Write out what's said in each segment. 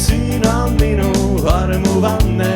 siin on minu armuvanne.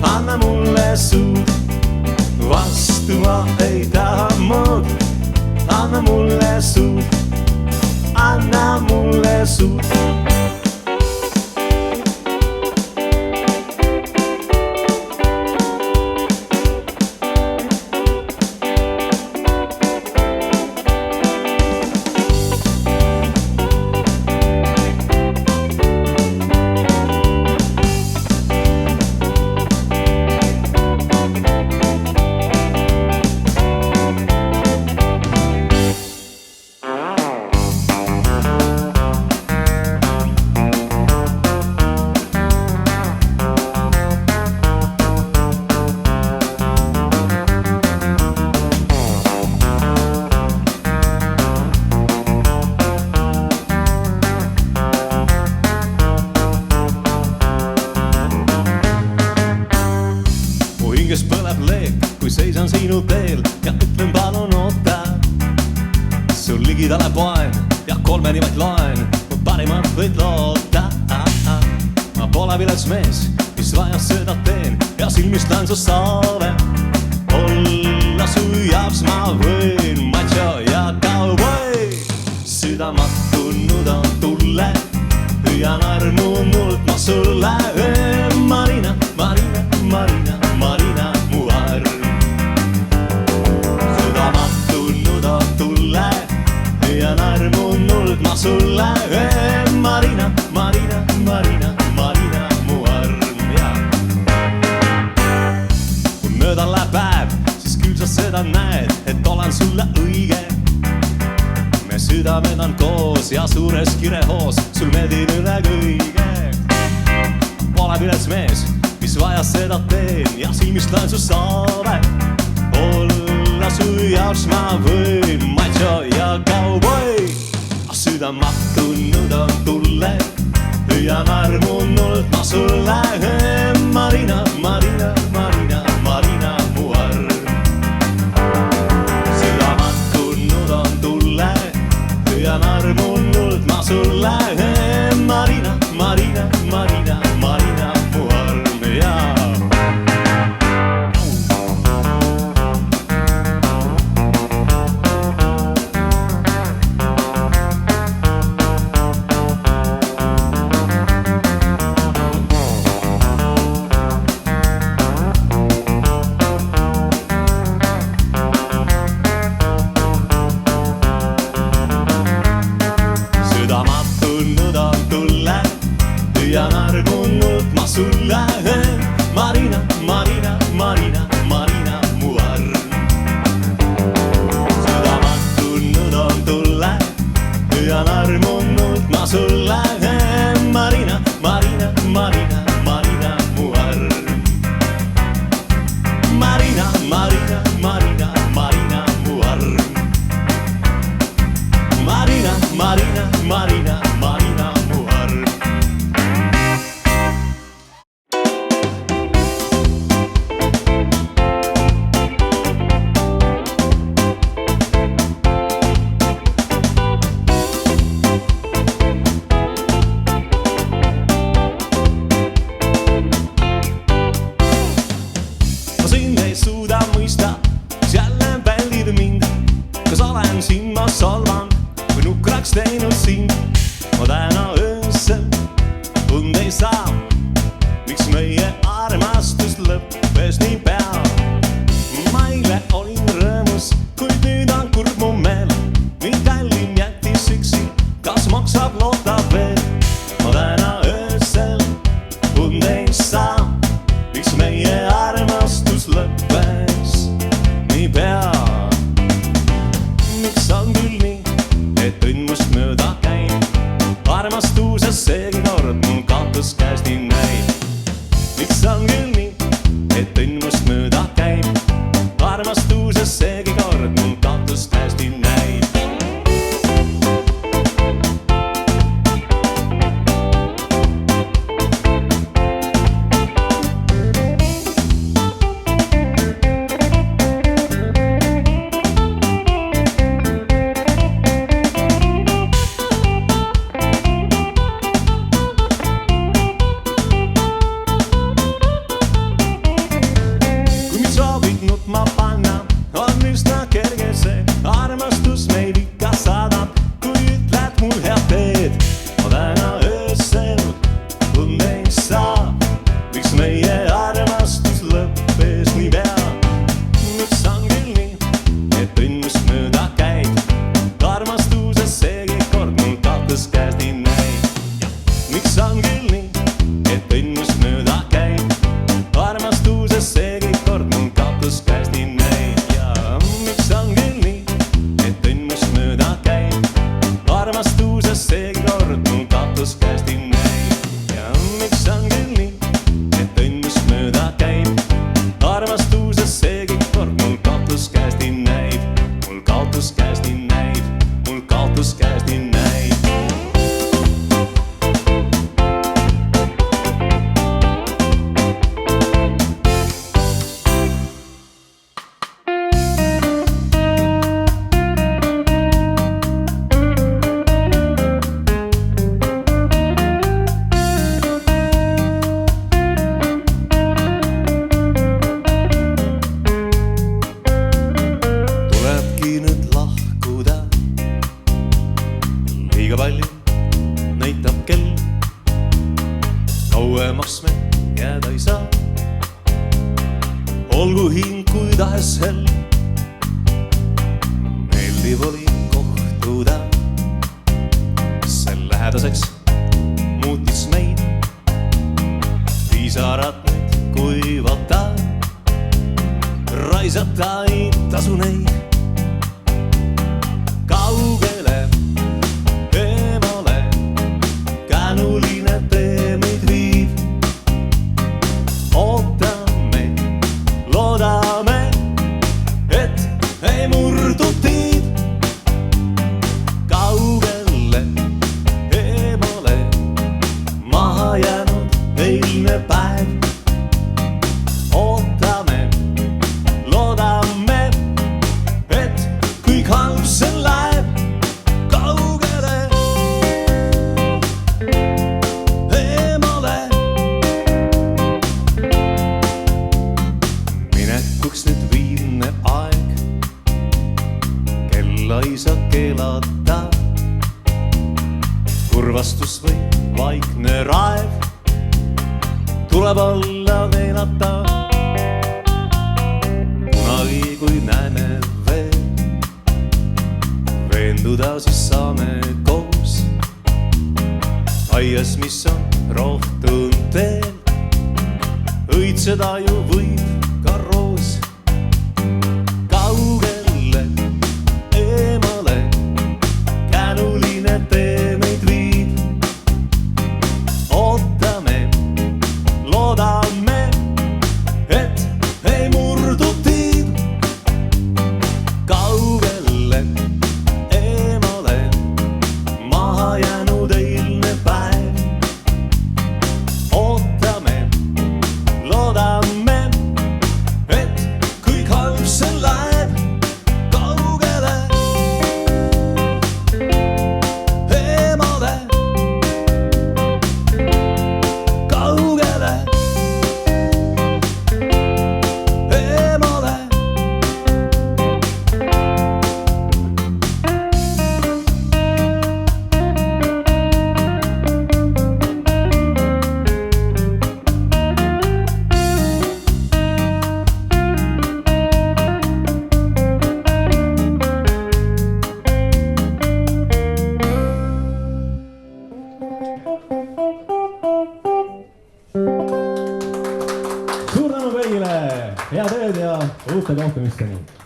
Anna mulle suud, vastu ma ei taha muud. Anna mulle suud, anna mulle suud. Hinges põleb leek, kui seisan sinu teel ja ütlen palun oota. Sul ligidale poen ja kolmeni vaid loen, mu parimat võid loota. Ma pole vilets mees, mis vajas seda teen ja silmist näen su saave. Olla su jaoks ma võin, macho ja cowboy. Südamatunud on tulle, hüüan armunult ma sulle. Marina, Marina, Marina, Marina mu arm. Südamatunud on tulle, hüüan armunult ma sulle. Marina, Marina, Marina, Marina mu arm. Kui mööda läheb päev, siis küll sa seda näed, et olen sulle õige. Me südamed on koos ja suures kirehoos, sul meeldib üle kõige. Pole vilets mees, mis vajas seda teen ja silmist näen su saave. Olla su jaoks ma võin, macho ja cowboy. Südamatunud on tulle, hüüan armunult ma sulle. Marina, Marina, Marina, Marina mu arm. Südamatunud on tulle, hüüan armunult ma sulle. Marina, Marina, Marina, Marina mu arm. Südamatunud on tulle, hüüan armunult ma sulle. Marina, Marina, Marina, Marina mu arm. Südamatunud on tulle, hüüan armunult ma sulle. Marina, Marina, Marina, Marina mu arm. Marina, Marina, Marina, Marina mu arm. Marina, Marina, Marina, Marina mu arm. Ma sind ei suuda mõista, kas jälle väldid mind. Kas olen sind ma solvanud või nukraks teinud sind? Ma täna öösel und ei saa, miks meie armastus lõppes nii pea. Ma eile olin rõõmus, kuid nüüd on kurb mu meel. Mind Tallinn jättis üksi, kas maksab loota veel? Ma täna öösel und ei saa, miks meie armastus lõppes nii pea. Miks on küll nii, et õnn must mööda käib? kaotus käes nii näib, mul kaotus käes nii näib. Liiga palju näitab kell, kauemaks me jääda ei saa. Olgu hing kui tahes hell, meeldiv oli kohtuda. See lähedaseks muutis meid, pisarad nüüd kuivata, raisata ei tasu neid. Kaugele ei murdu tiib, kaugele eemale maha jäänud eilne päev. Ootame, loodame, et kõik halb see läheb. Kaugele eemale minekuks nüüd viimne aeg, ei saa keelata. Kurvastus või vaikne raev tuleb alla veenata. Kunagi kui näeme veel, veenduda siis saame koos. Aias, mis on rohtunud teel, õitseda ju võib ka roos. Suur tänu kõigile, head ööd ja uute kohtumisteni!